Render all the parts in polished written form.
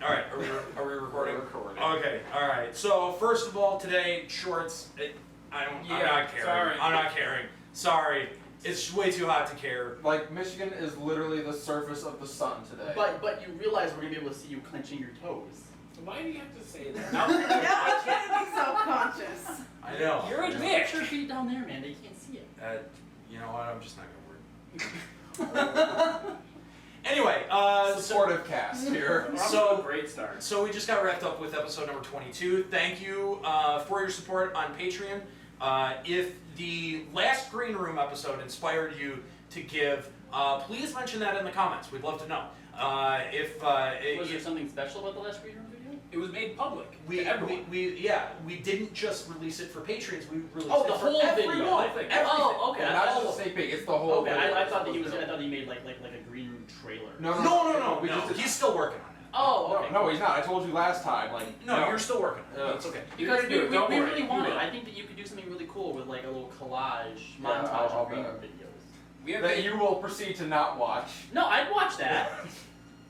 All right, are we recording? We're recording. Okay, all right. So first of all, today shorts. I'm not caring. Sorry. I'm not caring. Sorry, it's way too hot to care. Like, Michigan is literally the surface of the sun today. But you realize we're gonna be able to see you clenching your toes. Why do you have to say that? I can't be self-conscious. I know. You're a I know. dick. Put your feet down there, man. They can't see it. You know what? I'm just not gonna work. Anyway, supportive cast here. We're So- off to a great start. So we just got wrapped up with episode number 22. Thank you for your support on Patreon. If the last Green Room episode inspired you to give, please mention that in the comments. We'd love to know. Was there something special about the last Green Room video? It was made public we to everyone. we didn't just release it for Patreons. We released Oh, it the for whole video. everyone. Everything. Oh, okay. Not just a sneak peek, it's the whole Okay, video. I thought that he was. I thought he made like a Green Room trailer. No. We just did- He's still working on it. Oh, okay. No, he's not. I told you last time. Like, No, you're still working on it. Yeah. It's okay. You're Because gonna do it, don't we worry. really You want it. will. I think that you could do something really cool with like a little collage Yeah, montage I'll of Green bet. Room videos. We have that you will proceed to not watch. No, I'd watch that.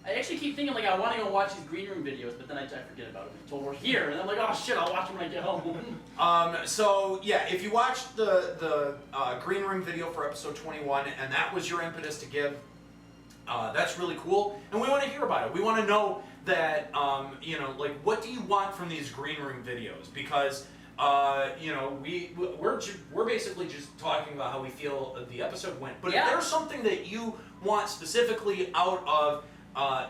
I actually keep thinking like I want to go watch these Green Room videos, but then I forget about it until we're here, and I'm like, oh shit, I'll watch them when I get home. So yeah, if you watched the Green Room video for episode 21, and that was your impetus to give, that's really cool, and we want to hear about it. We want to know that, like, what do you want from these Green Room videos? Because, we're basically just talking about how we feel the episode went. But Yeah. if there's something that you want specifically out of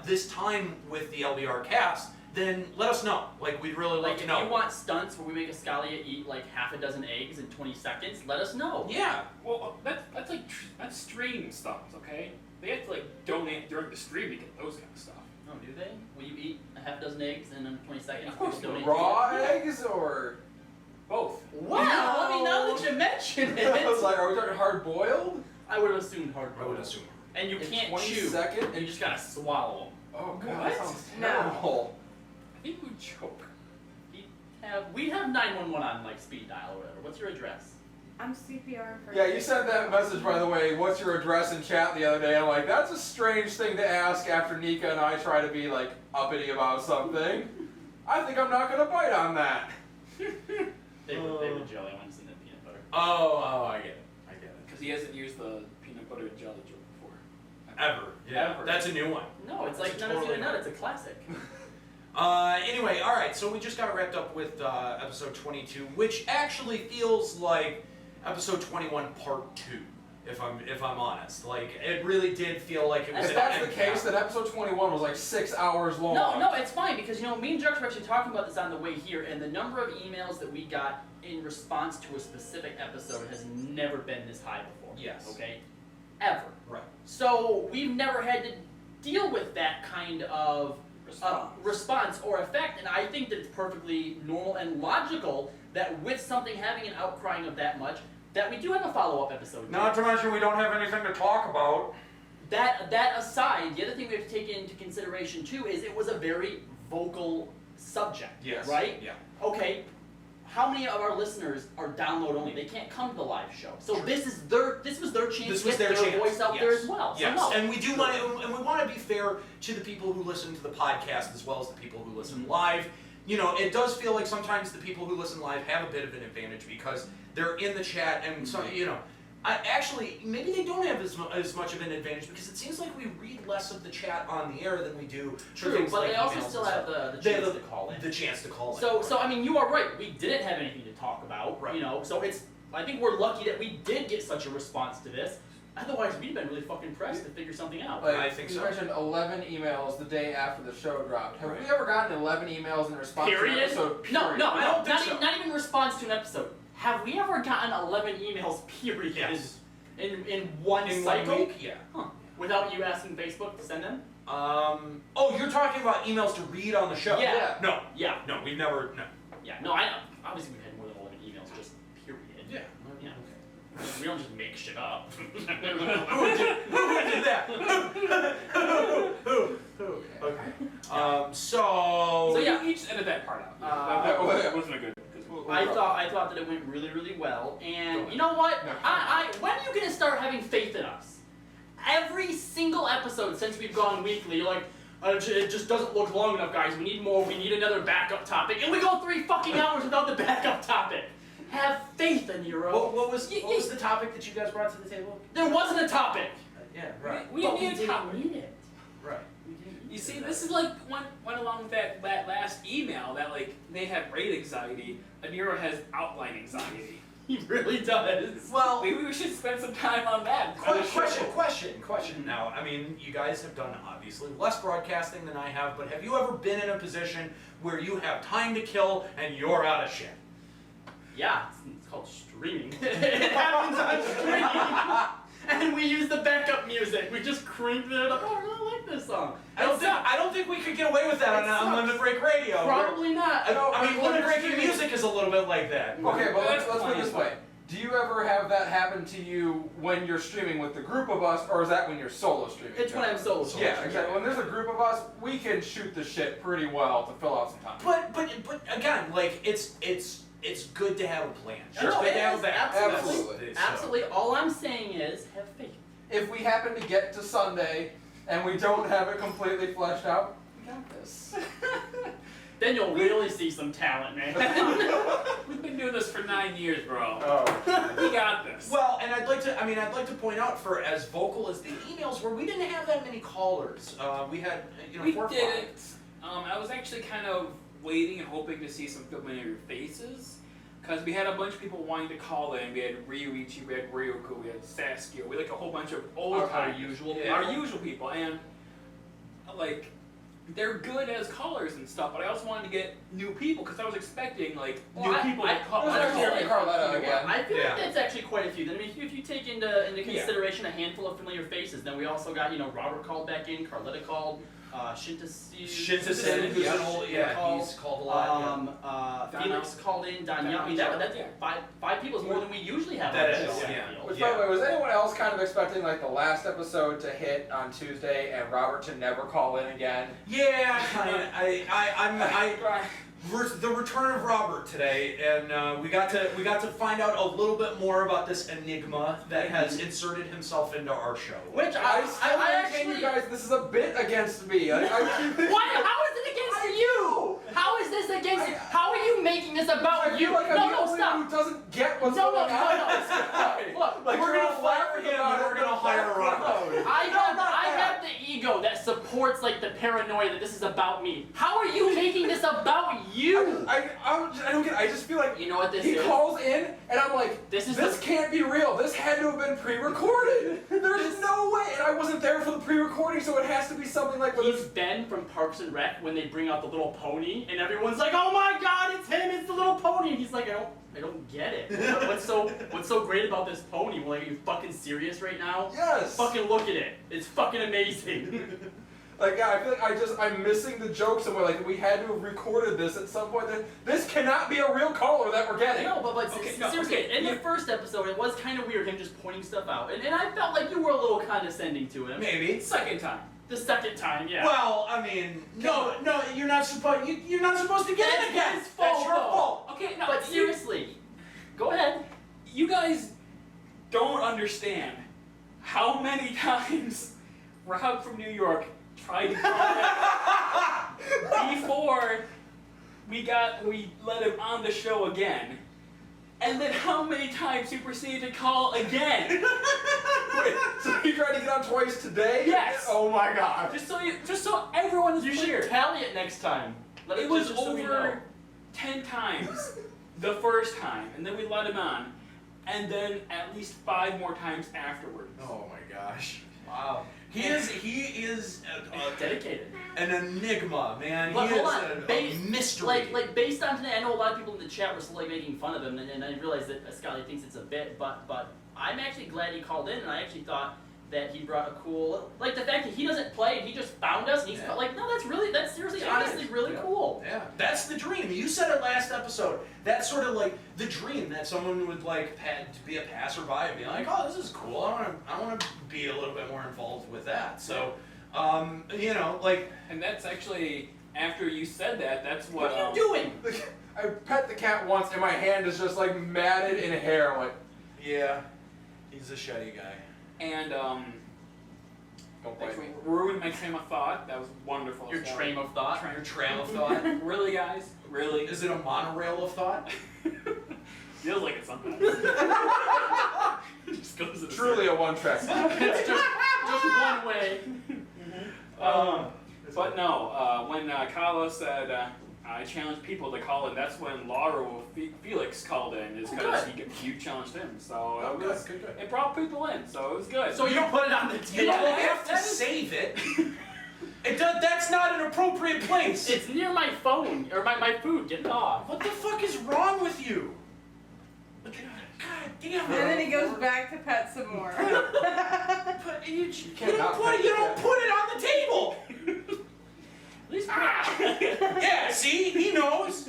this time with the LBR cast, then let us know. Like, we'd really like Like to if know. you want stunts where we make a Scalia eat like half a dozen eggs in 20 seconds, let us know. Yeah. Well, that's like that's stream stuff, okay? They have to like donate during the stream to get those kind of stuff. Oh, do they? Will you eat a half dozen eggs and in 20 seconds? Of course you donate Raw to it? eggs or? Both. Wow! I mean, now that you mention it, I was like, are we talking hard boiled? I would have assumed hard. I would assume. And you In can't 20 chew. seconds? And you just gotta swallow them. Oh god, What? that sounds No. terrible. I think we choke. We have 911 on like speed dial or whatever. What's your address? I'm CPR for. Yeah, you sent that message, by the way, what's your address in chat the other day. I'm like, that's a strange thing to ask after Nika and I try to be like uppity about something. I think I'm not gonna bite on that. They were jelly. I want to see that peanut butter. Oh, I get it. Because he hasn't used the peanut butter and jelly joke before. Ever. Yeah. Ever. That's a new one. No, it's like It's none totally of nut. It's a classic. Anyway, all right. So we just got wrapped up with episode 22, which actually feels like episode 21 part 2. If I'm honest, like it really did feel like it was. If an that's the end case, cap. then episode 21 was like 6 hours long. No, it's fine because me and Jux were actually talking about this on the way here, and the number of emails that we got in response to a specific episode has never been this high before. Yes. Okay. Ever. Right. So we've never had to deal with that kind of response or effect, and I think that it's perfectly normal and logical that with something having an outcrying of that much, that we do have a follow-up episode. Not to mention we don't have anything to talk about. That aside, the other thing we have to take into consideration too is it was a very vocal subject. Yes. Right? Yeah. Okay. How many of our listeners are download only? They can't come to the live show. So True. this was their chance This to was get their chance. voice out Yes. there as well. Yes, So no. and we do want to, and we want to be fair to the people who listen to the podcast as well as the people who listen Mhm. live. It does feel like sometimes the people who listen live have a bit of an advantage because they're in the chat, and so actually maybe they don't have as much of an advantage because it seems like we read less of the chat on the air than we do. for True, things but like they also emails still and have stuff. the They chance have to call in. The chance to call in. So I mean, you are right. We didn't have anything to talk about, Right. So I think we're lucky that we did get such a response to this. Otherwise, we'd been really fucking pressed to figure something out. Like, I think you so. mentioned 11 emails the day after the show dropped. Have Right. we ever gotten 11 emails in response to an Period? episode? No, Period? I don't. think so. Not even response to an episode. Have we ever gotten 11 emails? Period. Yes. In one in cycle? 1 week, yeah. Huh. Without you asking Facebook to send them? Oh, you're talking about emails to read on the show? Yeah. No, Yeah. no, we've never. No. Yeah. No, I obviously we've had more than 11 emails. Just period. Yeah. Yeah. We don't just make shit up. Who did that? Who? Okay. So yeah. You each edit that part out. Uh, that wasn't a good. I thought that it went really, really well, and you know what? No. When are you gonna start having faith in us? Every single episode since we've gone weekly, you're like, It just doesn't look long enough, guys. We need more. We need another backup topic. And we go 3 fucking hours without the backup topic. Have faith in Nero. What was the topic that you guys brought to the table? There wasn't a topic. Yeah, right. We But didn't need a topic. need it. Right. We didn't need You see, it. this is like went along with that last email that like they have rate anxiety. Aniro has outline anxiety. He really does. Well, Maybe we should spend some time on that. on the show. question now. I mean, you guys have done obviously less broadcasting than I have, but have you ever been in a position where you have time to kill and you're out of shit? Yeah, it's called streaming. It happens on streaming. And we use the backup music. We just crank it up. Oh, I really like this song. I don't think we could get away with that on Limit Break Radio. Probably not. I mean, Limit Breaking Music is a little bit like that. Okay, but let's That's put it fine. this way. Do you ever have that happen to you when you're streaming with the group of us, or is that when you're solo streaming? It's when I'm solo streaming. Yeah, exactly. When there's a group of us, we can shoot the shit pretty well to fill out some time. But again, like it's good to have a plan. No, It's good it to have is, a backup. absolutely. So- Absolutely. All I'm saying is have faith. If we happen to get to Sunday and we don't have it completely fleshed out, we got this. Then you'll really see some talent, man. We've been doing this for 9 years, bro. Oh. We got this. Well, and I'd like to point out, for as vocal as the emails were, we didn't have that many callers. We had, We 4 or 5. didn't. I was actually kind of waiting and hoping to see some familiar faces. Because we had a bunch of people wanting to call in. We had Ryuichi, we had Ryuko, we had Saskia, we had like a whole bunch of old Our time usual Yeah. our usual people, and like they're good as callers and stuff. But I also wanted to get new people because I was expecting like Well, new I- people I- to call. It was Honestly, actually Carletta again. I feel Yeah. like that's actually quite a few. Then, I mean, if you take into Yeah. consideration a handful of familiar faces, then we also got, Robert called back in, Carletta called, Shinta-sen, who's an old, he's called a lot. Felix called in, Danielle. I mean, that's Yeah. five people is more than we usually have That on the is, show. I yeah. feel. Which, by the way, was anyone else kind of expecting like the last episode to hit on Tuesday and Robert to never call in again? Yeah, the return of Robert today, and we got to find out a little bit more about this enigma that has inserted himself into our show. Which I I maintain, actually. you guys, this is a bit against me. Why? How is it against you? How is this against? How are you making this I about feel you? like I'm No, the no, only stop. one who doesn't get what's No, going no, on. no. Look, Like, We're you're gonna all fire laughing him about and it, we're gonna but hire fuck Robert. no. I have the ego that supports like the paranoia that this is about me. How are you making this about you? I don't get it. I just feel like You know what this he is? calls in, and I'm like, This is this the- can't be real. This had to have been pre-recorded. There's no way. And I wasn't there for the pre-recording, so it has to be something like with He's Ben from Parks and Rec when they bring out the little pony and everyone's like, "Oh my God, it's him! It's the little pony!" And he's like, "I don't get it. What's so great about this pony? Like, are you fucking serious right now? Yes. Fucking look at it. It's fucking amazing." Like, yeah, I feel like I'm missing the joke somewhere. Like, we had to have recorded this at some point. This cannot be a real caller that we're getting. No, but Okay, no, seriously, okay, in the yeah. first episode, it was kind of weird him just pointing stuff out, and I felt like you were a little condescending to him. Maybe. Second time. The second time, yeah. Well, I mean, no, you're not supposed. You're not supposed to get That's it again. his fault, That's your though. fault. Okay, no, But you- seriously, go ahead. you guys don't understand how many times Rob from New York tried to contact before we let him on the show again, and then how many times he proceeded to call again. Wait, so you tried to get on twice today? Yes. Oh my god. just so everyone is You clear. should tally it next time. Let It was just so we know. over 10 times the first time, and then we let him on, and then at least 5 more times afterwards. Oh my gosh. Wow. He is Dedicated. an enigma, man. But he hold is on, a mystery. Like based on today, I know a lot of people in the chat were still like making fun of him, and I realize that Scotty thinks it's a bit, but I'm actually glad he called in, and I actually thought that he brought a cool, like the fact that he doesn't play and he just found us, and he's Yeah. like, no, that's seriously, Yeah, honestly, really yeah. cool. Yeah, that's the dream. You said it last episode. That's sort of like the dream that someone would like to be a passerby and be like, "Oh, this is cool. I want to be a little bit more involved with that." So, like, And that's actually, after you said that, that's What what. are you doing? I pet the cat once and my hand is just like matted in hair. Like, yeah, he's a shitty guy. And Don't Thanks bite. for ruining my train of thought. That was wonderful. Your Sorry. train of thought. Your trail of thought. Really, guys? Really? Is it a monorail of thought? Feels like it sometimes. Just goes in a Truly a one-track. It's just one way. But no, when Kala said I challenged people to call in, that's when Laura Felix called in, is because you challenged him. So Oh, it, was, good. it brought people in, so it was good. So you put it on the You table. don't have to save it. That's not an appropriate place. It's near my phone or my food. Get it off. What the fuck is wrong with you? God damn And then it. he goes back to pet some more. But you cannot don't put it on the table. At least Yeah, see? He knows.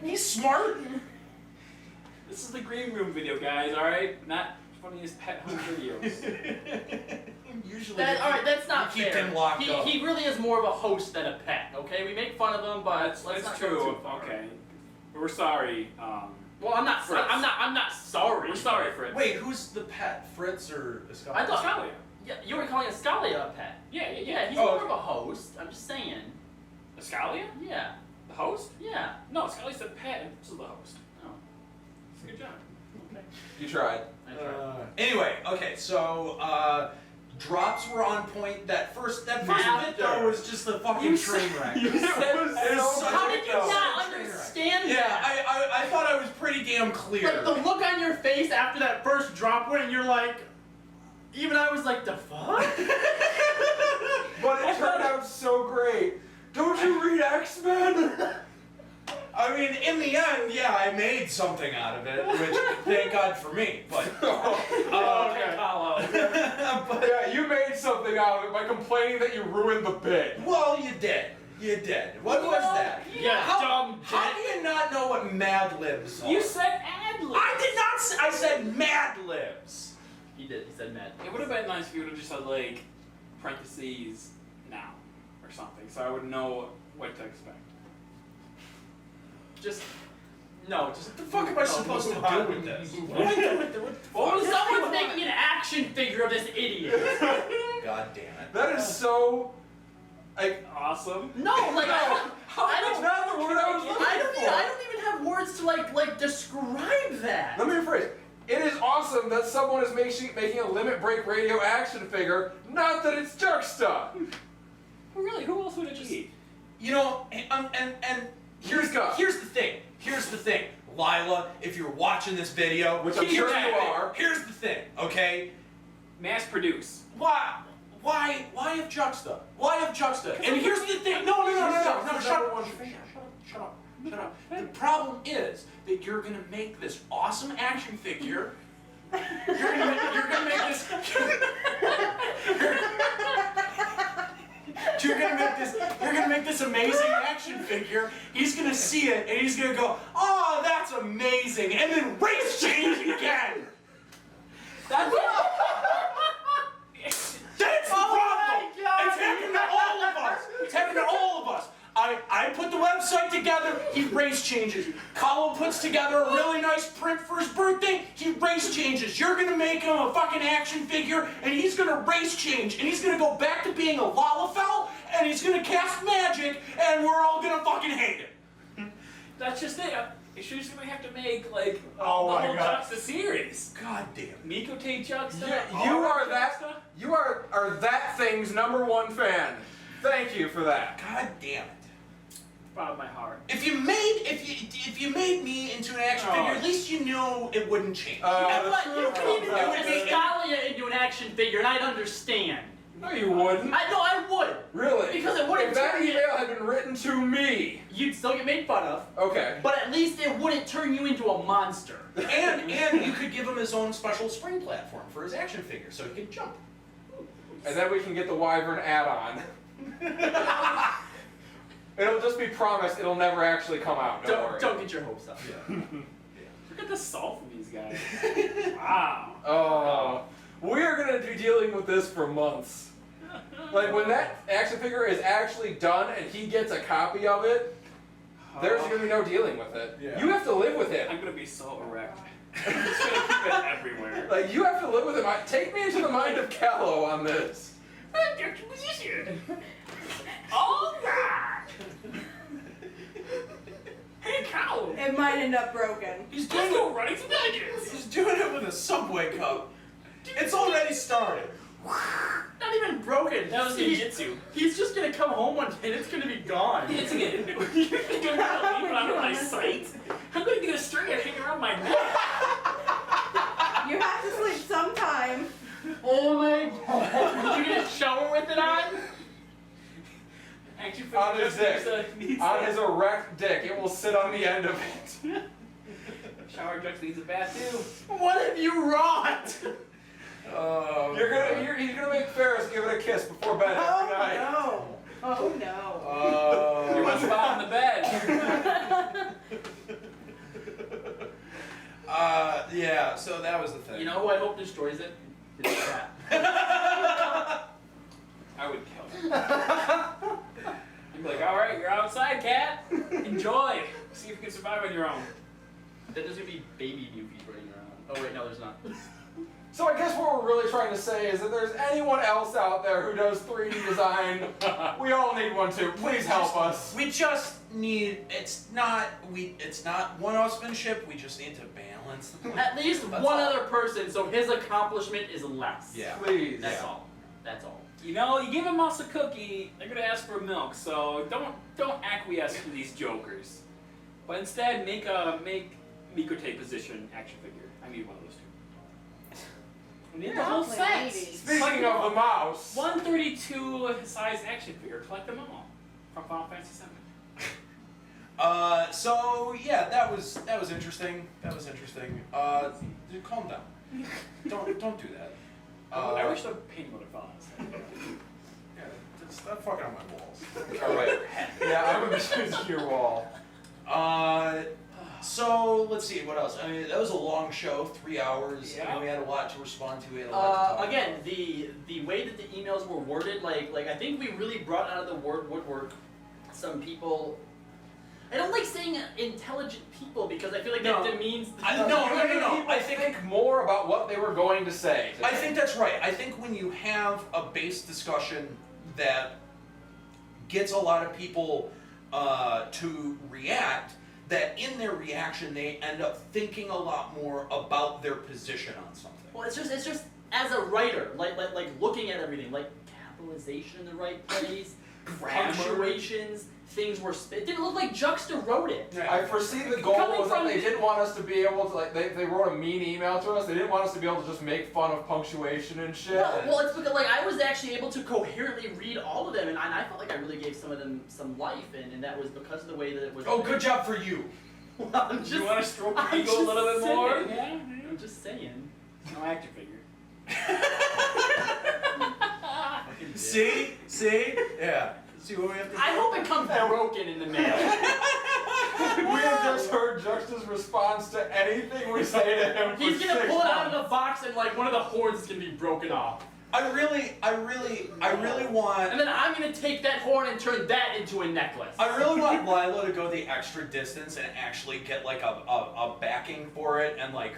He's smart. This is the green room video, guys. All right, not funniest pet home videos. Usually. All right, that's not you keep fair. him locked up. He really is more of a host than a pet. Okay, we make fun of him, but That's let's not true. go too far. Okay, we're sorry. Well, I'm not. Fritz. I'm not sorry. We're sorry, Fritz. Wait, who's the pet? Fritz or Scott? I thought. Scalia. Yeah, you were calling Escalia a pet. Yeah, yeah, Yeah, he's Oh, more okay. of a host. I'm just saying. Escalia? Yeah. The host? Yeah. No, Escalia's the pet, and this is the host. Oh. Good job. Okay. You tried. I tried. Anyway, okay, so drops were on point. That first bit though was just the fucking You train said- wreck. you said It was so such How a- did you it was not such a train wreck. understand Yeah, that? I thought I was pretty damn clear. Like the look on your face after that first drop when you're like, even I was like, the fuck? But it turned out so great. Don't you read X-Men? I mean, in the end, yeah, I made something out of it, which thank God for me. But, Okay, Paulo. but Yeah, you made something out of it by complaining that you ruined the bit. well, you did. You did. What was that? Yeah, How, dumb how do you not know what Mad Libs are? You said ad-lib. I did not. I said Mad Libs. He did. He said mad. It would have been nice if you would have just said like parentheses now or something, so I would know what to expect. Just no. Just What the fuck am I supposed to do with this? What do I do with it? What was someone's making an action figure of this idiot. God damn it. That is so. Like, Awesome. No, like I it's don't. not the word I was looking for. I don't even have words to like describe that. Let me rephrase. It is awesome that someone is making a Limit Break Radio action figure, not that it's Juxta. Well, really, who else would it be? You know, and here's Mika. here's the thing. Here's the thing, Lila. If you're watching this video, Which I'm here's sure the you thing. are. Here's the thing, okay? Mass produce. Why have Juxta? Why have Juxta? And here's the thing. No, shut up. The problem is that you're gonna make this awesome action figure. You're gonna make this. You're gonna make this amazing action figure. He's gonna see it and he's gonna go, "Oh, that's amazing," and then race change again. That's That's the problem. my God. It's happened to all of us. It's happened to all of us. I put the website together, he race changes. Colin puts together a really nice print for his birthday, he race changes. You're gonna make him a fucking action figure, and he's gonna race change, and he's gonna go back to being a Lalafell, and he's gonna cast magic, and we're all gonna fucking hate it. That's just it. You're just gonna have to make like Oh the my whole God. Juxta series. God damn. Miko Tate Juxta. You Aura are that. Juxta. You are that thing's #1 fan. Thank you for that. God damn it. Proud of my heart. If you made me into an action figure, at least you knew it wouldn't change. And what, you could even It would put be- Escalia into an action figure, and I'd understand. No, you wouldn't. I would. Really? Because it wouldn't If that turn you- email had been written to me. You'd still get made fun of, Okay. but at least it wouldn't turn you into a monster. And you could give him his own special spring platform for his action figure, so he could jump. And then we can get the Wyvern add-on. It'll just be promised. It'll never actually come out. Don't worry. Don't get your hopes up. Look at the salt from these guys. Wow. Oh, we are gonna be dealing with this for months. Like when that action figure is actually done and he gets a copy of it, there's gonna be no dealing with it. Yeah. You have to live with it. I'm gonna be so erect. I'm just gonna keep it everywhere. Like you have to live with it. Take me into the mind of Callow on this. Juxtaposition. All right. Hey, cow. It might end up broken. He's just go running some digits. He's doing it with a Subway cup. It's already started. Not even broken. That was ninjutsu. He's just gonna come home one day and it's gonna be gone. It's gonna you think I'm gonna leave it out of my sight? I'm gonna get a string and hang around my neck. You have to sleep sometime. Oh my god. You gonna shower with it on? Action On his dick. needs On his erect dick. It will sit on the end of it. Shower Jux needs a bath too. What have you wrought? He's gonna make Ferris give it a kiss before bed every night. Oh no. Oh no. You want to spot on the bed. Yeah, so that was the thing. You know who I hope destroys it? It's Cat. I would kill him. I'd be like, alright, you're outside, cat. Enjoy. See if you can survive on your own. Then there's gonna be baby Newfies running around. Oh wait, no, there's not. So I guess what we're really trying to say is that there's anyone else out there who does 3D design, we all need one too. Please help us. We just need, it's not one-upsmanship, we just need to balance the At least That's one all. other person, so his accomplishment is less. Yeah. Please. That's all. That's all. You know, you give a mouse a cookie, they're gonna ask for milk, so don't acquiesce to these jokers. But instead make Mikote position action figure. I need one of those two. We need the whole awfully set. 80s. Speaking of the mouse. 132 size action figure, collect them all from Final Fantasy VII. So yeah, that was interesting. That was interesting. Dude, calm down. Don't do that. I wish the paint would have fallen. Yeah, stop fucking on my walls. Alright. Yeah, I'm gonna to your wall. So let's see what else. I mean, that was a long show, 3 hours. Yeah. And we had a lot to respond to. We had a lot to talk Again, about. the way that the emails were worded, like I think we really brought out of the woodwork some people. I don't like saying intelligent people because I feel like No. that demeans. No. People I think more about what they were going to say. I think that's right. I think when you have a base discussion that gets a lot of people to react, that in their reaction they end up thinking a lot more about their position on something. Well, it's just as a writer, like looking at everything, like capitalization in the right place, Grammar. punctuations, things were. It didn't look like Juxta wrote it. I foresee the goal Coming was that from- they didn't want us to be able to, like, they wrote a mean email to us. They didn't want us to be able to just make fun of punctuation and shit. Well, it's because like I was actually able to coherently read all of them, and I felt like I really gave some of them some life, and that was because of the way that it was. Oh, good job for you. Well, I'm Do just, you want to stroke I'm your ego a little bit just more? saying. Yeah. I'm just saying. No action figure. See? Yeah. See what we have to do? I hope it comes broken in the mail. We have just heard Juxta's response to anything we say to him. He's for gonna 6 pull it out months. of the box, and like one of the horns is gonna be broken off, I really want. and then I'm gonna take that horn and turn that into a necklace. I really want Lilo to go the extra distance and actually get like a backing for it and like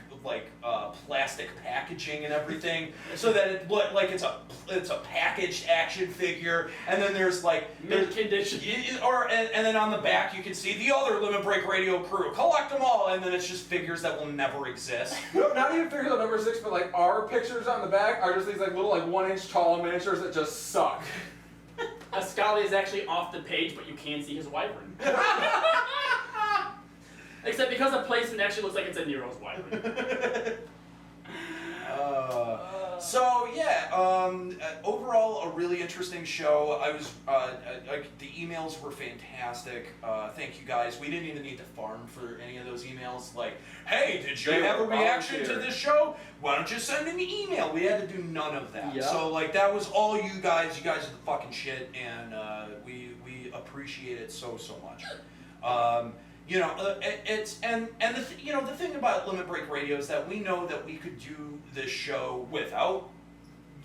plastic packaging and everything, so that it look like it's a packaged action figure, and then there's Mid condition. and then on the back you can see the other Limit Break Radio crew, collect them all, and then it's just figures that will never exist. No, not even figures on number 6, but like our pictures on the back are just these like little like 1-inch tall miniatures that just suck. Ascali is actually off the page, but you can see his wyvern. Except because of placement, it actually looks like it's a Nero's wyvern. So yeah, overall a really interesting show. I was the emails were fantastic. Thank you guys. We didn't even need to farm for any of those emails. Like, hey, did you They have a were reaction to volunteer. this show? Why don't you send an email? We had to do none of that. Yeah. So like that was all you guys. You guys are the fucking shit, and we appreciate it so much. You know, it's and the thing about Limit Break Radio is that we know that we could do this show without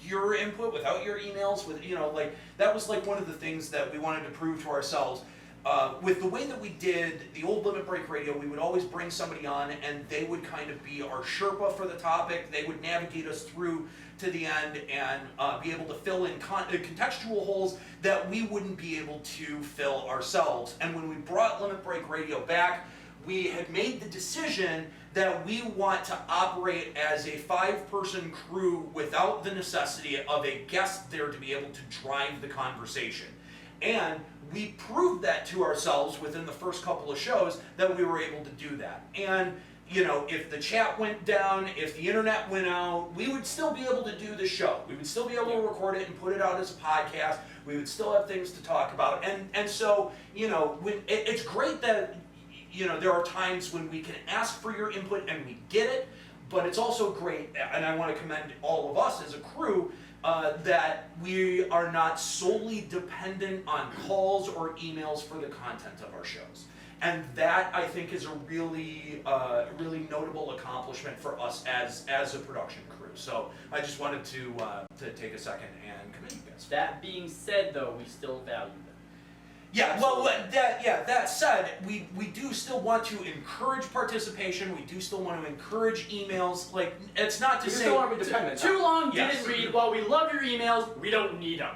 your input, without your emails, with like that was like one of the things that we wanted to prove to ourselves. with the way that we did the old Limit Break Radio, we would always bring somebody on and they would kind of be our Sherpa for the topic. They would navigate us through to the end and be able to fill in contextual holes that we wouldn't be able to fill ourselves. And when we brought Limit Break Radio back, we had made the decision that we want to operate as a 5-person crew without the necessity of a guest there to be able to drive the conversation. And we proved that to ourselves within the first couple of shows that we were able to do that. And you know, if the chat went down, if the internet went out, we would still be able to do the show. We would still be able to record it and put it out as a podcast. We would still have things to talk about. And so, you know, it's great that, you know, there are times when we can ask for your input and we get it, but it's also great, and I want to commend all of us as a crew, that we are not solely dependent on calls or emails for the content of our shows. And that, I think, is a really, really notable accomplishment for us as a production crew. So I just wanted to take a second and commend you guys. That being said, though, we still value them. Yeah, well, that said, we do still want to encourage participation. We do still want to encourage emails. Like, it's not to You say... still want to be dependent. Too long, Yes. didn't read. While we love your emails, we don't need them.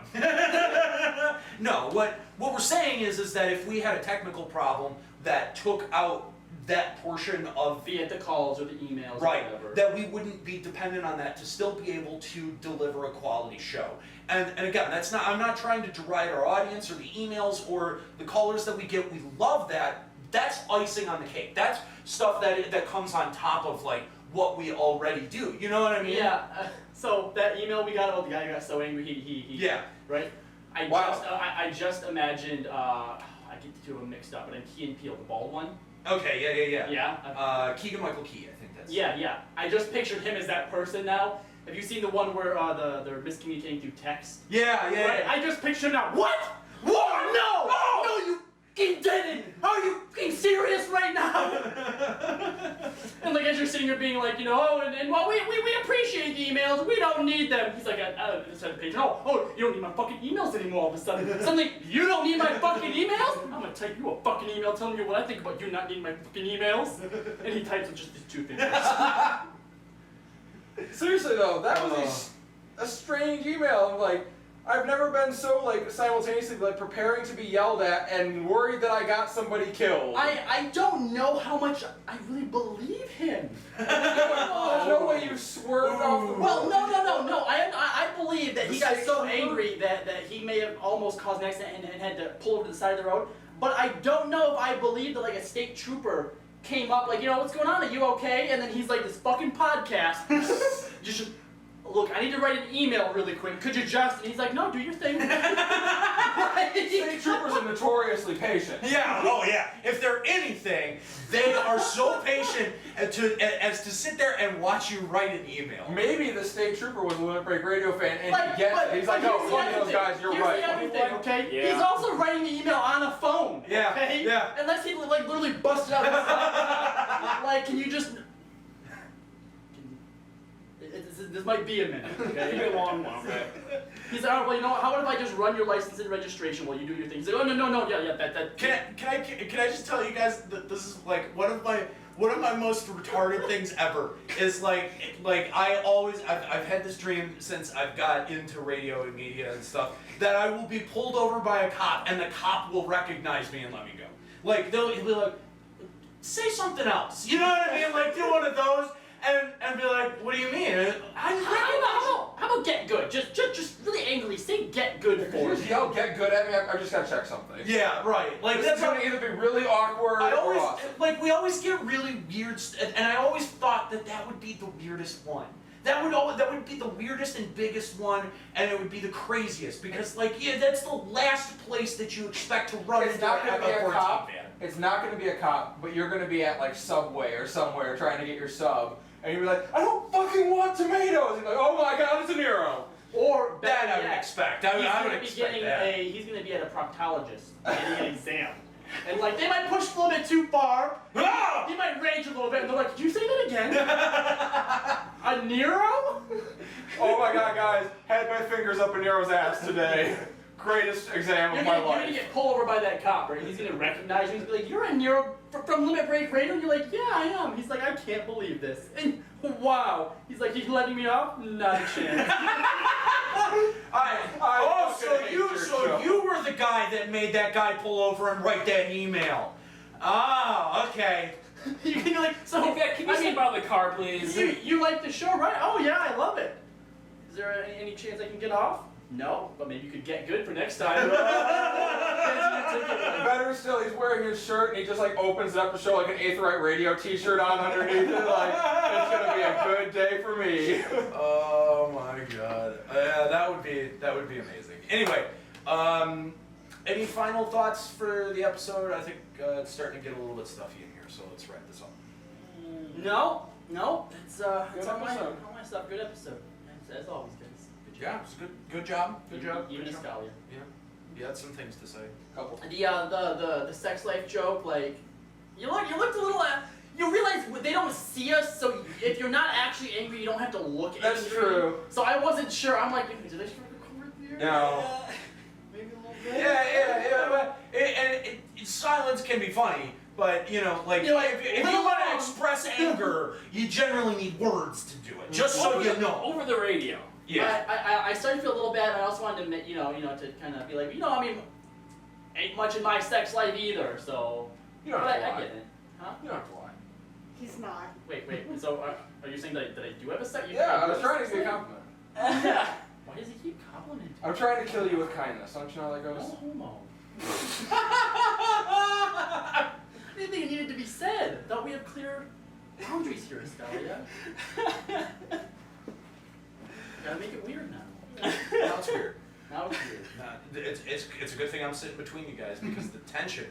No, what we're saying is that if we had a technical problem that took out that portion of Be it the calls or the emails right, or whatever. that we wouldn't be dependent on that to still be able to deliver a quality show. And again, that's not, I'm not trying to deride our audience or the emails or the callers that we get. We love that. That's icing on the cake. That's stuff that comes on top of like what we already do. You know what I mean? Yeah. So that email we got about the guy who got so angry he Yeah. right. Wow. I just imagined. I get the two of them mixed up, but I'm Key and Peele, the bald one. Okay. Yeah. Yeah. Keegan-Michael Key, I think that's. Yeah. I just pictured him as that person now. Have you seen the one where they're miscommunicating through text? Yeah. Right. I just pictured him now. What? What? No! No, you didn't! Are you being serious right now? And like as you're sitting here being like, you know, oh, and well, we appreciate the emails, we don't need them. He's like, this side of the page, oh, you don't need my fucking emails anymore all of a sudden. Suddenly, you don't need my fucking emails? I'm gonna type you a fucking email telling you what I think about you not needing my fucking emails. And he types with just his two fingers. Seriously though, that was a strange email. I'm like, I've never been so like simultaneously like preparing to be yelled at and worried that I got somebody killed. I don't know how much I really believe him. There's no way you swerved off the Well, no. I believe that he got Mistake so trooper? angry that he may have almost caused an accident and had to pull over to the side of the road. But I don't know if I believe that like a state trooper came up like, you know, what's going on? Are you okay? And then he's like, this fucking podcast. just look, I need to write an email really quick. Could you just? And he's like, no, do your thing. State troopers are notoriously patient. Yeah, oh yeah. If they're anything, they are so patient as to sit there and watch you write an email. Maybe the state trooper was a Limit Break Radio fan and But- he gets but- it. He's but like, oh, here's the fuck other those thing. guys, you're Here's right. the other thing, okay? Yeah. He's also writing the email on a phone. Yeah, Okay? yeah. Unless he like literally busted out his phone. Like, can you just? This might be a minute. Give me Okay. a long one, okay? He's like, oh, well, you know what? How about if I just run your license and registration while you do your thing? He's like, oh no, yeah, that. Can I just tell you guys that this is like one of my most retarded things ever is like I've had this dream since I've got into radio and media and stuff that I will be pulled over by a cop and the cop will recognize me and let me go. Like he'll be like, say something else. You know what I mean? Like do one of those and be like, what do you mean? How about get good? Just really angrily say get good If for you me. just yell, get good at me, I just gotta check something. Yeah, right. Like This that's is gonna either be really awkward I or always awesome. like we always get really weird, and I always thought that would be the weirdest one. That would be the weirdest and biggest one, and it would be the craziest because like that's the last place that you expect to run It's into not gonna be a 14 cop. fan. It's not gonna be a cop, but you're gonna be at like Subway or somewhere trying to get your sub, and you'll be like, I don't fucking want tomatoes. And you're like, oh my god, it's a Nero. Or That better I would yet, expect. he's I would gonna be expect getting that. he's gonna be at a proctologist getting an exam. And like they might push a little bit too far. Ah! He might rage a little bit and they're like, did you say that again? A Nero? Oh my god, guys, had my fingers up in Nero's ass today. greatest exam You're of my gonna, you're gonna life. get pulled over by that cop, right? He's gonna recognize you. He's gonna be like, "You're a Nero from Limit Break Radio." And you're like, "Yeah, I am." He's like, "I can't believe this." And wow. He's like, "You letting me off? Not a chance." Oh, fucking hate your show. you were the guy that made that guy pull over and write that email. Ah, okay. You can be like, "So, Hey, Vic, can you I mean, step out of the car, please? you like the show, right? Oh yeah, I love it. Is there any chance I can get off? No, but maybe you could get good for next time." Better still, he's wearing his shirt and he just like opens it up to show like an Eighth Right Radio T-shirt on underneath it. Like it's gonna be a good day for me. Oh my god. Yeah, that would be amazing. Anyway, any final thoughts for the episode? I think it's starting to get a little bit stuffy in here, so let's wrap this up. No, it's Good all my episode. Good episode, as always, guys. Yeah, it's good job. Good job. Even Good job. Escalia. Yeah. You had some things to say. Couple. The sex life joke, like you looked a little. You realize they don't see us, so if you're not actually angry, you don't have to look angry. That's true. So I wasn't sure. I'm like, did they strike a chord there? No. Maybe a little bit. Yeah. But silence can be funny, but you know, like if you want to express anger, you generally need words to do it. Just so you know. Over the radio. Yeah. I started to feel a little bad. I also wanted to, to kind of be like, I mean, ain't much in my sex life either. So, You don't but have to I lie. get it. Huh? You don't have to lie. He's not. Wait. So are you saying that I do have a sex? Yeah, I was trying to give you a compliment. Why does he keep complimenting? I'm trying to kill you with kindness. Don't you know how that No goes? homo. I didn't think it needed to be said. Thought we have clear boundaries here, Escalia. Gotta make it weird now. Now it's weird. Now it's weird. It's a good thing I'm sitting between you guys because the tension,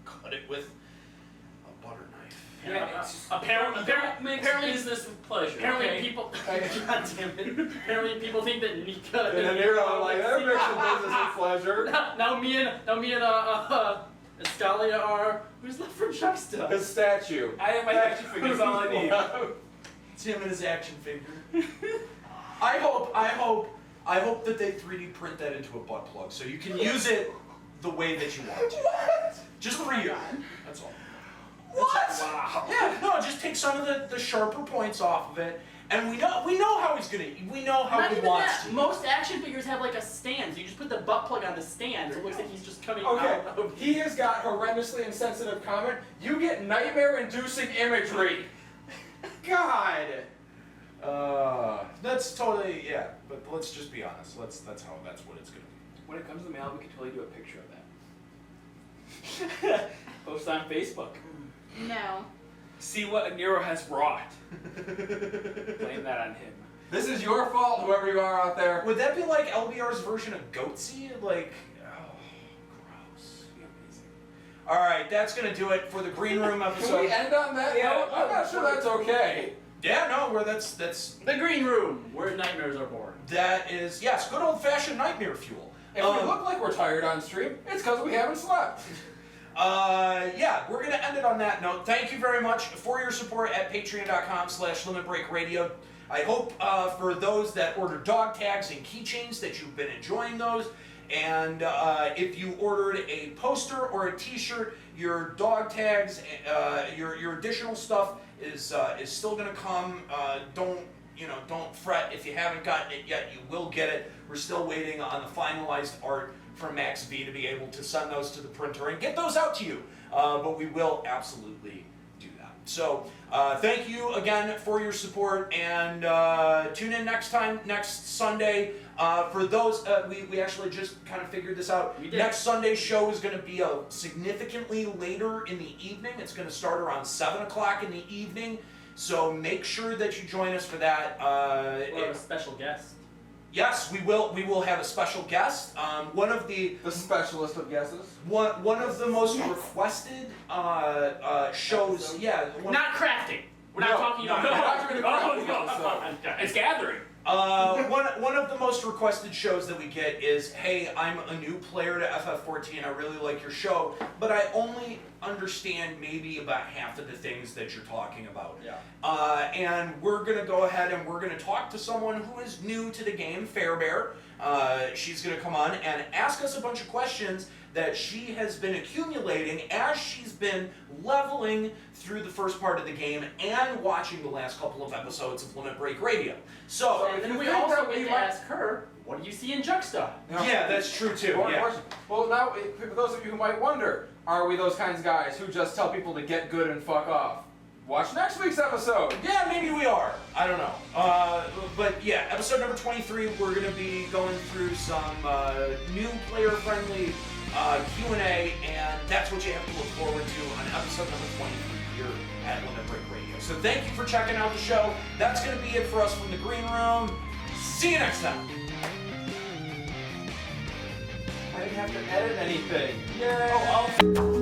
cut it with a butter knife. Yeah, Apparently, business with pleasure. apparently okay? people. God damn it! Apparently, people think that Nika. And then you're all like, that makes a business with pleasure. Now me and Escalia are. Who's left from Juxta? His statue. I have my action figures, all I need. It's him and his action figure. I hope that they 3D print that into a butt plug so you can use it the way that you want to. What? Just for you. That's all. What? Wow. Yeah, no, just take some of the sharper points off of it, and we know how he's gonna. We know how Not he even wants that. to. Most action figures have like a stand, so you just put the butt plug on the stand, so it looks like he's just coming Okay, out of. he has got horrendously insensitive comment. You get nightmare-inducing imagery. God. That's totally but let's just be honest. That's what it's gonna be. When it comes to mail, we can totally do a picture of that. Post on Facebook. No. See what Nero has wrought. Blame that on him. This is your fault, whoever you are out there. Would that be like LBR's version of Goatsy? Like, oh, gross. It'd be amazing. All right, that's gonna do it for the Green Room Can episode. we end on that Yeah, note? I'm not sure that's okay. Yeah, no, where that's The Green Room, where nightmares are born. that is yes, good old fashioned nightmare fuel. If we look like we're tired on stream, it's because we haven't slept. Yeah, we're gonna end it on that note. Thank you very much for your support at patreon.com/limitbreakradio. I hope for those that order dog tags and keychains that you've been enjoying those. And if you ordered a poster or a T-shirt, your dog tags, your additional stuff is still gonna come. Don't fret if you haven't gotten it yet. You will get it. We're still waiting on the finalized art from Max V to be able to send those to the printer and get those out to you. But we will absolutely do that. So thank you again for your support, and tune in next Sunday. For those, we actually just kind of figured this out. We did. Next Sunday's show is going to be significantly later in the evening. It's going to start around 7 o'clock in the evening. So make sure that you join us for that. Or a special guest. Yes, we will. We will have a special guest. One of the The specialist of guesses. one of the most requested shows. Yeah. Not crafting. We're not No, talking no, about we're not doing Oh, crafting, no. so- It's gathering. One of the most requested shows that we get is, hey, I'm a new player to FF14, I really like your show, but I only understand maybe about half of the things that you're talking about. Yeah. And we're gonna go ahead and we're gonna talk to someone who is new to the game, Fairbear. She's gonna come on and ask us a bunch of questions that she has been accumulating as she's been leveling through the first part of the game and watching the last couple of episodes of Limit Break Radio. So, And then if we you think also that get we to might- ask her, what do you see in Juxta? yeah, that's true too. One Yeah. question. Well, now, for those of you who might wonder, are we those kinds of guys who just tell people to get good and fuck off? Watch next week's episode. Yeah, maybe we are. I don't know. But yeah, episode number 23, we're going to be going through some new player-friendly Q&A, and that's what you have to look forward to on episode number 23 here at Limit Break Radio. So thank you for checking out the show. That's going to be it for us from the Green Room. See you next time. I didn't have to edit anything. Yay! Oh,